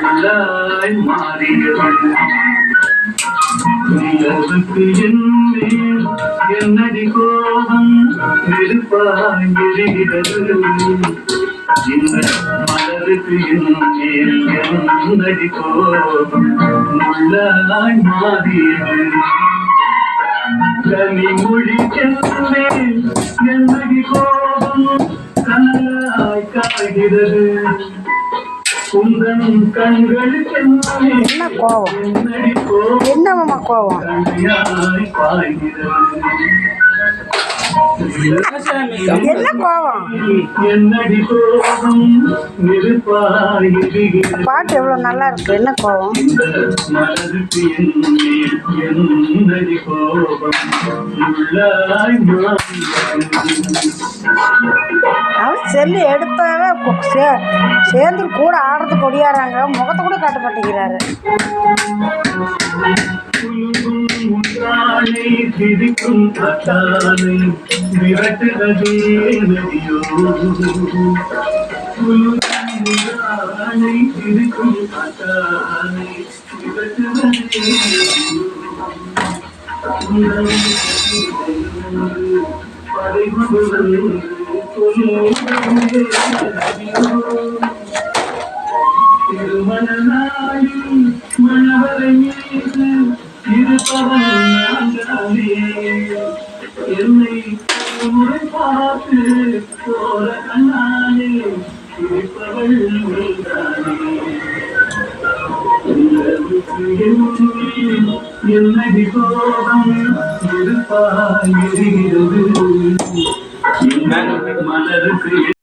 உள்ளாய் மாறியது நிலவுக்கு என்னடி கோபம் நெருப்பாய் எரிகிறது இந்த மலருக்கு என்னடி கோபம் உள்ளாய் மாறியது கனிமொழி என்னடி கோபம் கனலாய் காய்கிறது உந்தன் கண்களுக்கு என்ன கோவம்? என்னம்மா கோவம்? என்ன கோவம்? பாட்டு எவ்வளவு நல்லா இருக்கு. என்ன கோவம்? அவன் செல்லு எடுத்தாவே சேர்ந்து கூட ஆடுறதுக்கு கொடியாறாங்க. முகத்தை கூட காட்ட மாட்டேங்கிறாரு. சிரிக்கும் அத்தானை விரட்டுவதே நதியோ சிரிக்கும் அத்தானை விரட்டுவதே திருமண நாளில் மணவரை மீது என்னை முறை பார்த்து போற கண்ணாலே இருப்பவள் என்னடி கோபம் இருப்பாய் எரிகிறது மலருக்கு